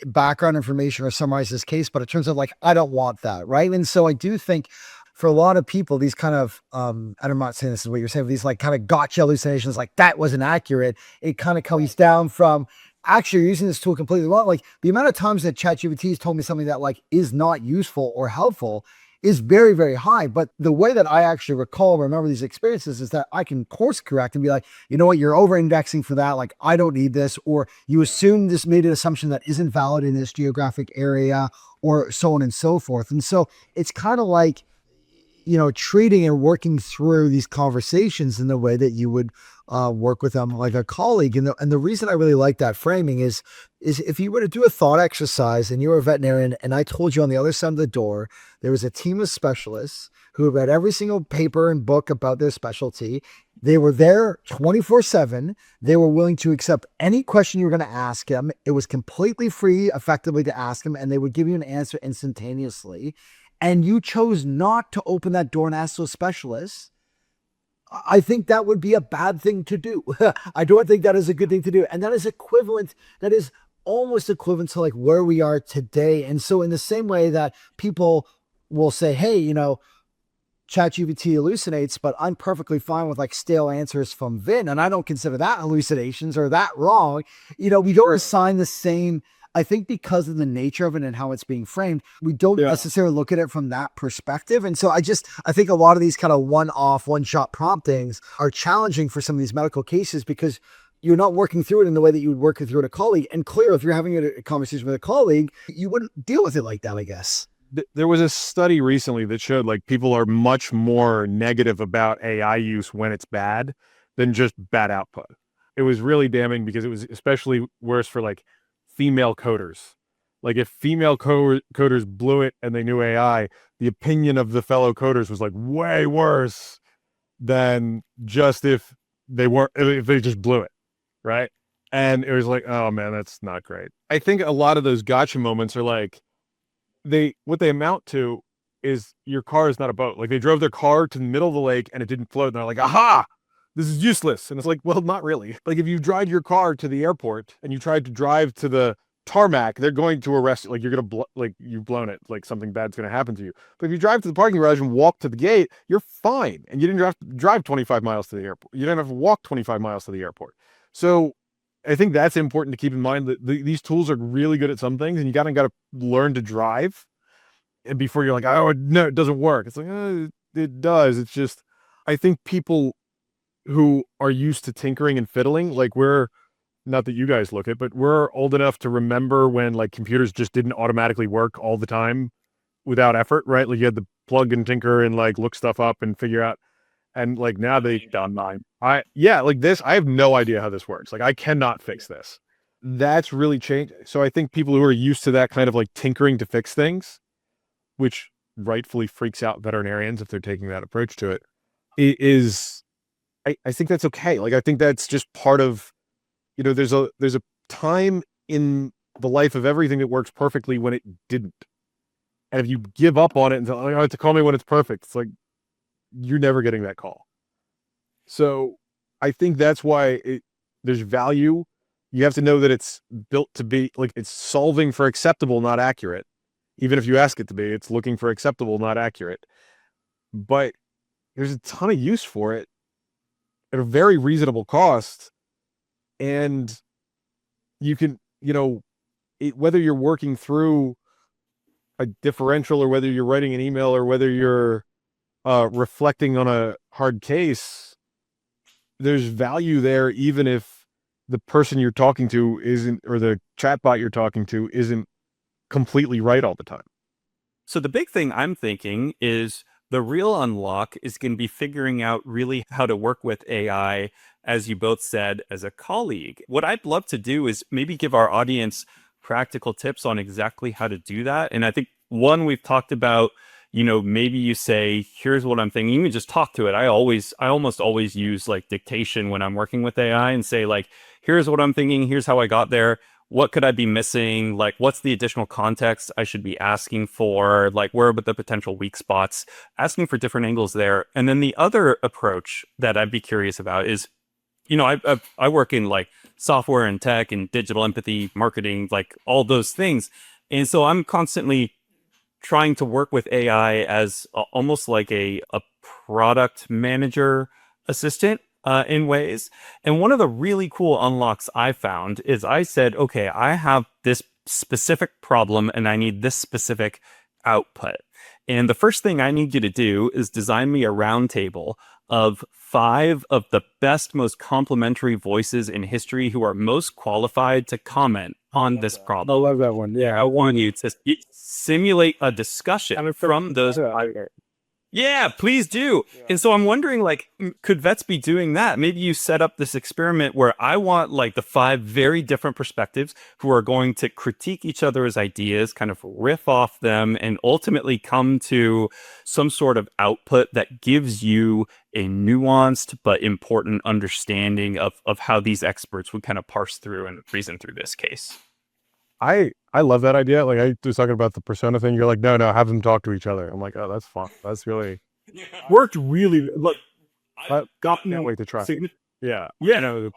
background information or summarize this case, but it turns out like, I don't want that. Right. And so I do think for a lot of people, these kind of, and I'm not saying this is what you're saying, but these like kind of gotcha hallucinations, like that wasn't accurate. It kind of comes down from, actually you're using this tool completely wrong. Like the amount of times that ChatGPT has told me something that like is not useful or helpful is very, very high. But the way that I actually remember these experiences is that I can course correct and be like, you know what, you're over indexing for that. Like, I don't need this, or you assume this made an assumption that isn't valid in this geographic area, or so on and so forth. And so it's kind of like, treating and working through these conversations in the way that you would work with them like a colleague. And the reason I really like that framing is if you were to do a thought exercise and you were a veterinarian and I told you on the other side of the door, there was a team of specialists who read every single paper and book about their specialty. They were there 24/7. They were willing to accept any question you were going to ask them. It was completely free, effectively, to ask them, and they would give you an answer instantaneously. And you chose not to open that door and ask those specialists, I think that would be a bad thing to do. I don't think that is a good thing to do. And that is almost equivalent to like where we are today. And so in the same way that people will say, hey, ChatGPT hallucinates, but I'm perfectly fine with like stale answers from Vin, and I don't consider that hallucinations or that wrong. We don't assign the same. I think because of the nature of it and how it's being framed, we don't necessarily look at it from that perspective. And so I think a lot of these kind of one-shot promptings are challenging for some of these medical cases because you're not working through it in the way that you would work through it with a colleague. And clear, if you're having a conversation with a colleague, you wouldn't deal with it like that, I guess. There was a study recently that showed like people are much more negative about AI use when it's bad than just bad output. It was really damning because it was especially worse for like female coders. Like if female coders blew it and they knew AI, the opinion of the fellow coders was like way worse than just if they just blew it, right? And it was like, oh man, that's not great. I think a lot of those gotcha moments are like, what they amount to is your car is not a boat. Like they drove their car to the middle of the lake and it didn't float. And they're like, aha, this is useless. And it's like, well, not really. Like if you drive your car to the airport and you tried to drive to the tarmac, they're going to arrest you. Like you're going to, like you've blown it. Like something bad's going to happen to you. But if you drive to the parking garage and walk to the gate, you're fine. And you didn't have to drive 25 miles to the airport. You didn't have to walk 25 miles to the airport. So I think that's important to keep in mind that these tools are really good at some things and you got to learn to drive. And before you're like, oh, no, it doesn't work. It's like, it does. It's just, I think people who are used to tinkering and fiddling, like not that you guys look at, but we're old enough to remember when like computers just didn't automatically work all the time without effort, right? Like you had to plug and tinker and like look stuff up and figure out. And like now they done mine. Like this, I have no idea how this works. Like I cannot fix this. That's really changed. So I think people who are used to that kind of like tinkering to fix things, which rightfully freaks out veterinarians if they're taking that approach to it, I think that's okay. Like, I think that's just part of, there's a time in the life of everything that works perfectly when it didn't. And if you give up on it and say, oh, you have to call me when it's perfect, it's like, you're never getting that call. So I think that's why there's value. You have to know that it's built to be like, it's solving for acceptable, not accurate. Even if you ask it to be, it's looking for acceptable, not accurate. But there's a ton of use for it at a very reasonable cost. And you can, whether you're working through a differential or whether you're writing an email or whether you're reflecting on a hard case, there's value there, even if the person you're talking to isn't, or the chatbot you're talking to isn't completely right all the time. So the big thing I'm thinking is the real unlock is going to be figuring out really how to work with AI, as you both said, as a colleague. What I'd love to do is maybe give our audience practical tips on exactly how to do that. And I think one, we've talked about, maybe you say, here's what I'm thinking. You can just talk to it. I almost always use like dictation when I'm working with AI and say like, here's what I'm thinking. Here's how I got there. What could I be missing? Like, what's the additional context I should be asking for? Like, where are the potential weak spots? Asking for different angles there. And then the other approach that I'd be curious about is, I work in like software and tech and digital empathy, marketing, like all those things. And so I'm constantly trying to work with AI as almost like a product manager assistant in ways. And one of the really cool unlocks I found is I said, okay, I have this specific problem and I need this specific output. And the first thing I need you to do is design me a roundtable of 5 of the best, most complimentary voices in history who are most qualified to comment on this problem. I love that one. Yeah. I want you to simulate a discussion from those. Yeah, please do. Yeah. And so I'm wondering, like, could vets be doing that? Maybe you set up this experiment where I want like the 5 very different perspectives who are going to critique each other's ideas, kind of riff off them, and ultimately come to some sort of output that gives you a nuanced but important understanding of how these experts would kind of parse through and reason through this case. I love that idea. Like I was talking about the persona thing. You're like, no, have them talk to each other. I'm like, oh, that's fun. That's really worked really. Look, I can't wait to try. Yeah. No,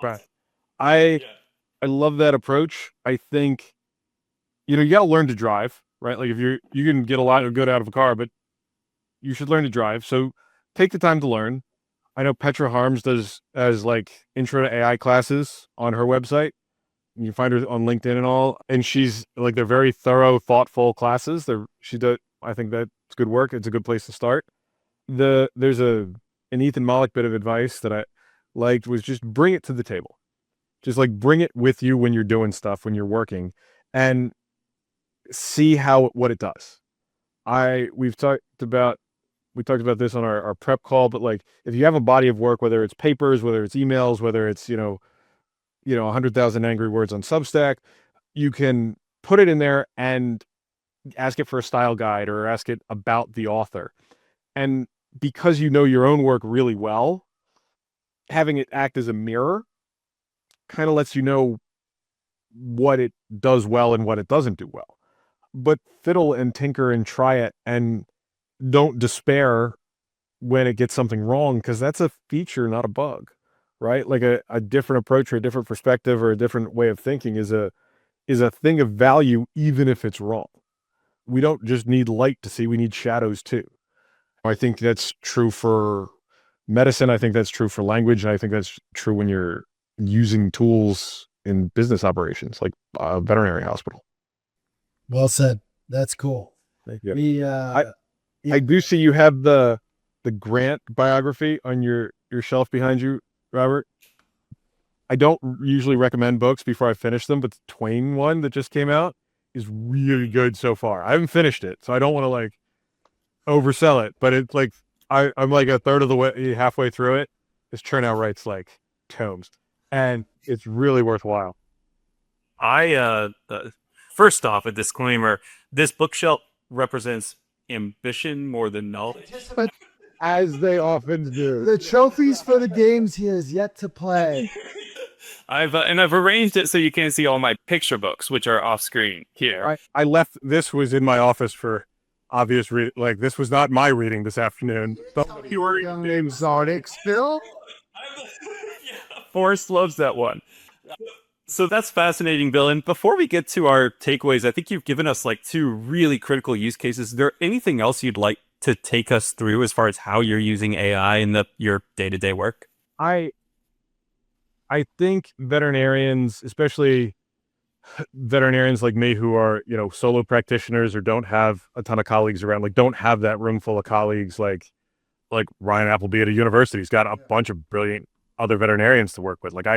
I love that approach. I think, you got to learn to drive, right? Like if you can get a lot of good out of a car, but you should learn to drive. So take the time to learn. I know Petra Harms does as like intro to AI classes on her website. You can find her on LinkedIn and all. And she's like, they're very thorough, thoughtful classes. I think that's good work. It's a good place to start. There's an Ethan Mollick bit of advice that I liked was just bring it to the table. Just like bring it with you when you're doing stuff, when you're working, and see what it does. We talked about this on our prep call, but like if you have a body of work, whether it's papers, whether it's emails, whether it's 100,000 angry words on Substack, you can put it in there and ask it for a style guide or ask it about the author. And because you know your own work really well, having it act as a mirror kind of lets you know what it does well and what it doesn't do well. But fiddle and tinker and try it, and don't despair when it gets something wrong, because that's a feature, not a bug, right? Like a different approach or a different perspective or a different way of thinking is a thing of value, even if it's wrong. We don't just need light to see, we need shadows too. I think that's true for medicine. I think that's true for language. And I think that's true when you're using tools in business operations, like a veterinary hospital. Well said. That's cool. Thank you. I do see you have the Grant biography on your shelf behind you, Robert. I don't usually recommend books before I finish them, but the Twain one that just came out is really good so far. I haven't finished it, so I don't want to like oversell it, but it's like I'm like a third of the way, halfway through it. This Chernow writes like tomes, and it's really worthwhile. First off, a disclaimer: this bookshelf represents ambition more than knowledge. As they often do. The trophies for the games he has yet to play. I've arranged it so you can't see all my picture books, which are off screen here. I left. This was in my office for obvious like this was not my reading this afternoon. You were young exotic still. Forrest loves that one. So that's fascinating, Bill. And before we get to our takeaways, I think you've given us like 2 really critical use cases. Is there anything else you'd like to take us through as far as how you're using AI in your day-to-day work? I think veterinarians, especially veterinarians like me who are, solo practitioners or don't have a ton of colleagues around, like don't have that room full of colleagues like Ryan Appleby at a university. He's got a bunch of brilliant other veterinarians to work with. Like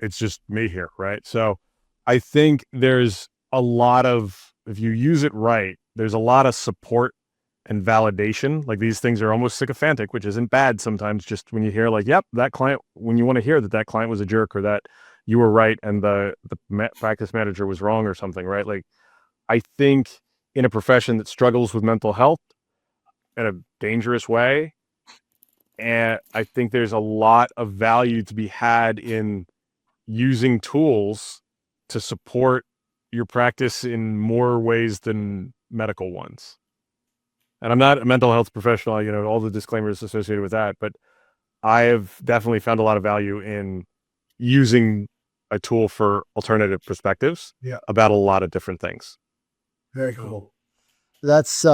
it's just me here, right? So I think there's a lot of, if you use it right, there's a lot of support and validation. Like these things are almost sycophantic, which isn't bad sometimes, just when you hear like, yep, that client, when you want to hear that client was a jerk or that you were right and the practice manager was wrong or something, right? Like I think in a profession that struggles with mental health in a dangerous way, and I think there's a lot of value to be had in using tools to support your practice in more ways than medical ones. And I'm not a mental health professional, all the disclaimers associated with that, but I have definitely found a lot of value in using a tool for alternative perspectives about a lot of different things. Very cool. That's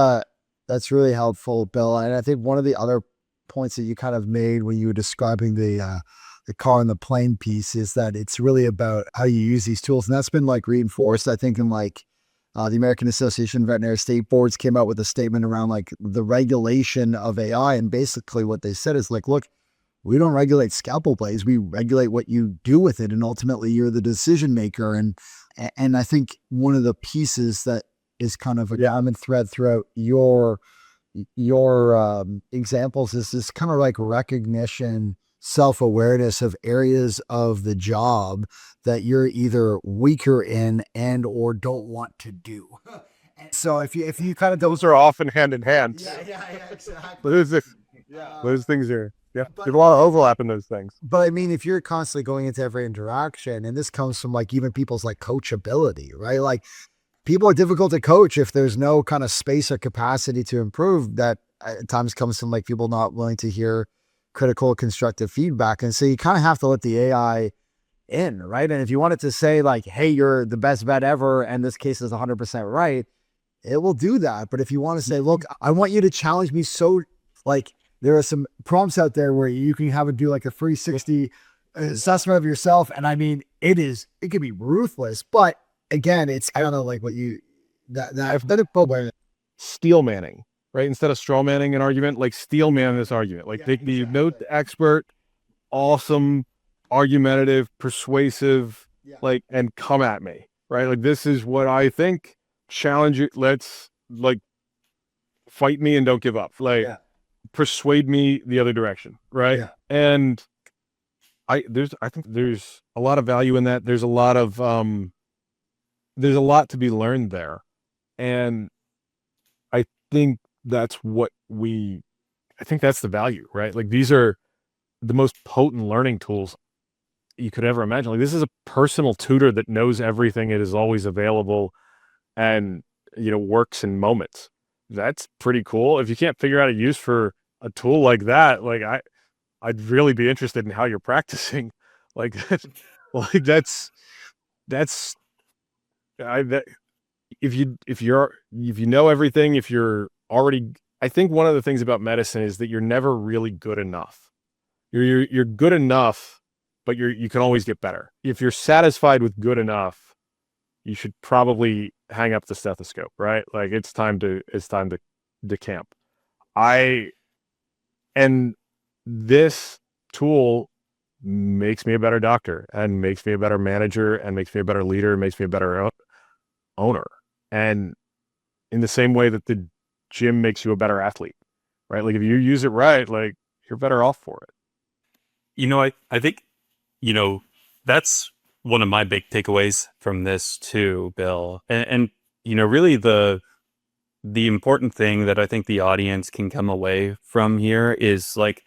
really helpful, Bill. And I think one of the other points that you kind of made when you were describing the car and the plane piece is that it's really about how you use these tools. And that's been like reinforced, I think, in like the American Association of Veterinary State Boards came out with a statement around like the regulation of AI. And basically what they said is like, look, we don't regulate scalpel blades. We regulate what you do with it. And ultimately you're the decision maker. And I think one of the pieces that is kind of a common thread throughout your examples is this kind of like recognition, self-awareness of areas of the job that you're either weaker in and or don't want to do. So if you kind of those are often hand in hand. Yeah, exactly. Those things are there's a lot of overlap in those things. But I mean, if you're constantly going into every interaction, and this comes from like even people's like coachability, right? Like people are difficult to coach if there's no kind of space or capacity to improve. That at times comes from like people not willing to hear critical, constructive feedback. And so you kind of have to let the AI in, right? And if you want it to say like, hey, you're the best vet ever, and this case is 100% right, it will do that. But if you want to say, look, I want you to challenge me, so like there are some prompts out there where you can have it do like a 360 assessment of yourself. And I mean, it can be ruthless, but again, it's kind of like what I've done it steel manning, right? Instead of straw manning an argument, like steel man this argument. Like take the note the expert, awesome argumentative, persuasive, Yeah. like, and come at me, right? Like, this is what I think. Challenge it. Let's like fight me and don't give up. Like, Yeah. persuade me the other direction, right? Yeah. And I think there's a lot of value in that. There's a lot to be learned there. And I think that's what I think that's the value, right? Like, these are the most potent learning tools you could ever imagine. Like, this is a personal tutor that knows everything. It is always available and, works in moments. That's pretty cool. If you can't figure out a use for a tool like that, like, I'd really be interested in how you're practicing. Like, like that's that if you know everything, if you're already, I think one of the things about medicine is that you're never really good enough. You're good enough, but you can always get better. If you're satisfied with good enough, you should probably hang up the stethoscope, right? Like, it's time to decamp. I and this tool makes me a better doctor and makes me a better manager and makes me a better leader and makes me a better owner. And in the same way that the gym makes you a better athlete, right? Like, if you use it right, like, you're better off for it. I think, that's one of my big takeaways from this too, Bill. And really the important thing that I think the audience can come away from here is like,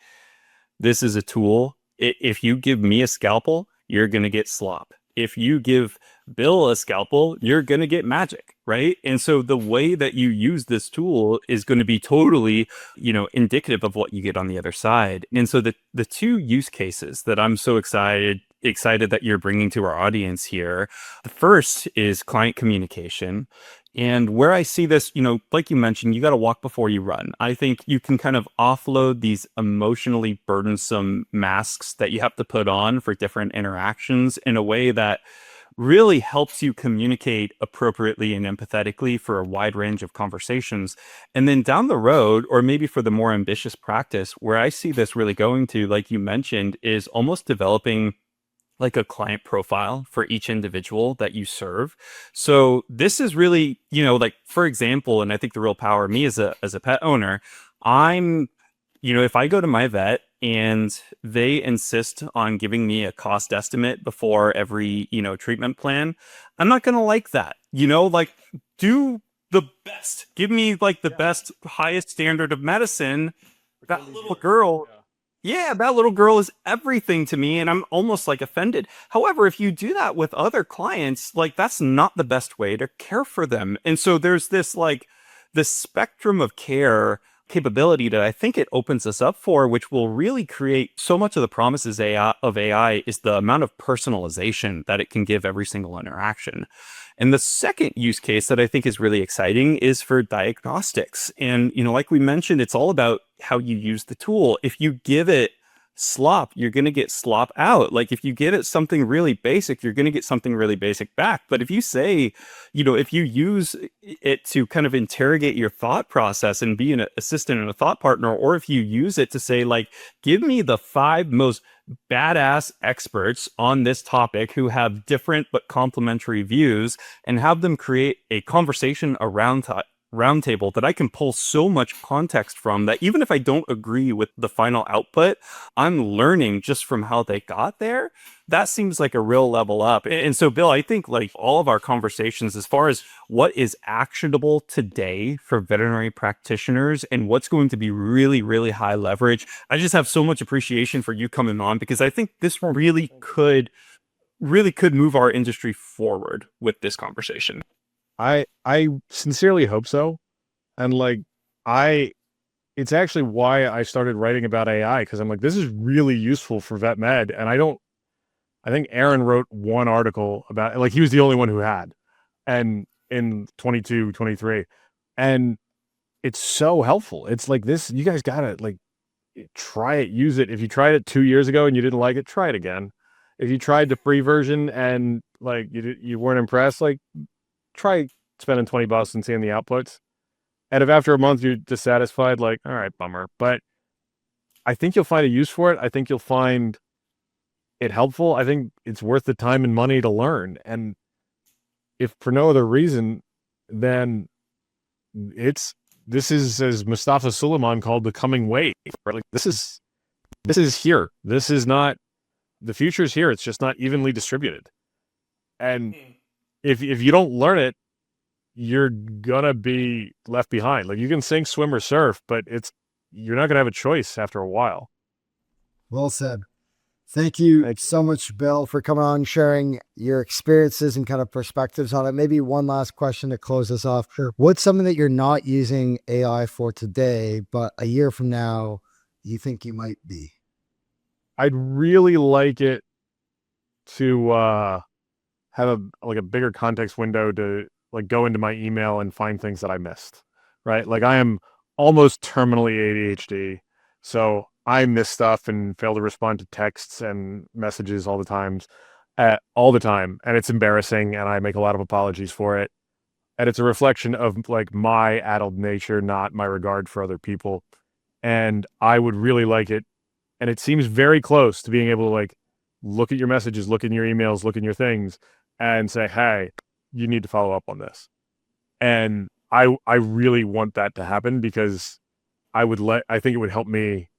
this is a tool. If you give me a scalpel, you're going to get slop. If you give Bill a scalpel, you're going to get magic, right? And so the way that you use this tool is going to be totally, indicative of what you get on the other side. And so the two use cases that I'm so excited that you're bringing to our audience here, the first is client communication. And where I see this, like you mentioned, you got to walk before you run. I think you can kind of offload these emotionally burdensome masks that you have to put on for different interactions in a way that really helps you communicate appropriately and empathetically for a wide range of conversations. And then down the road, or maybe for the more ambitious practice, where I see this really going to, like you mentioned, is almost developing like a client profile for each individual that you serve. So this is really, like, for example, and I think the real power of me as a pet owner, I'm, if I go to my vet and they insist on giving me a cost estimate before every, treatment plan, I'm not going to like that, like, do the best, give me like the best, highest standard of medicine. That little girl, yeah, that little girl is everything to me, and I'm almost like offended. However, if you do that with other clients, like, that's not the best way to care for them. And so there's this like the spectrum of care capability that I think it opens us up for, which will really create so much of the promises of AI is the amount of personalization that it can give every single interaction. And the second use case that I think is really exciting is for diagnostics. And, like we mentioned, it's all about how you use the tool. If you give it slop, you're going to get slop out. Like, if you give it something really basic, you're going to get something really basic back. But if you say, if you use it to kind of interrogate your thought process and be an assistant and a thought partner, or if you use it to say, like, give me the 5 most badass experts on this topic who have different but complementary views, and have them create a conversation around roundtable that I can pull so much context from, that even if I don't agree with the final output, I'm learning just from how they got there. That seems like a real level up. And so, Bill, I think like all of our conversations as far as what is actionable today for veterinary practitioners and what's going to be really, really high leverage, I just have so much appreciation for you coming on, because I think this really could move our industry forward with this conversation. I sincerely hope so. And like, it's actually why I started writing about AI, because I'm like, this is really useful for vet med. And I think Aaron wrote one article about it. Like, he was the only one who had, and in 22, 23. And it's so helpful. It's like, this, you guys gotta like try it, use it. If you tried it 2 years ago and you didn't like it, try it again. If you tried the free version and like you weren't impressed, like, try spending $20 and seeing the outputs. And if after a month you're dissatisfied, like, all right, bummer. But I think you'll find a use for it. I think you'll find it helpful? I think it's worth the time and money to learn. And if for no other reason, then this is, as Mustafa Suleiman called, the coming wave. Right? Like this is here. This is not the future is here. It's just not evenly distributed. And if you don't learn it, you're gonna be left behind. Like you can sink, swim, or surf, but you're not gonna have a choice after a while. Well said. Thank you so much, Bill, for coming on, sharing your experiences and kind of perspectives on it. Maybe one last question to close us off. Sure. What's something that you're not using AI for today, but a year from now, you think you might be? I'd really like it to have a bigger context window to like go into my email and find things that I missed, right? Like I am almost terminally ADHD, so I miss stuff and fail to respond to texts and messages all the time, and it's embarrassing, and I make a lot of apologies for it, and it's a reflection of like my addled nature, not my regard for other people, and I would really like it, and it seems very close to being able to like look at your messages, look in your emails, look in your things, and say, hey, you need to follow up on this. And I really want that to happen because I think it would help me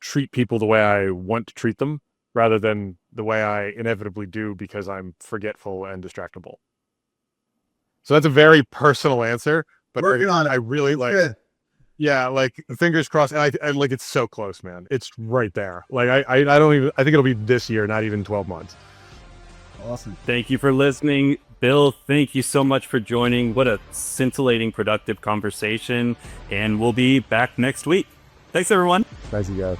treat people the way I want to treat them rather than the way I inevitably do because I'm forgetful and distractible. So that's a very personal answer, but Working on it. I really like, Good. yeah, like fingers crossed. And I like, it's so close, man. It's right there. Like I think it'll be this year, not even 12 months. Awesome. Thank you for listening. Bill, thank you so much for joining. What a scintillating, productive conversation. And we'll be back next week. Thanks, everyone. Nice you guys.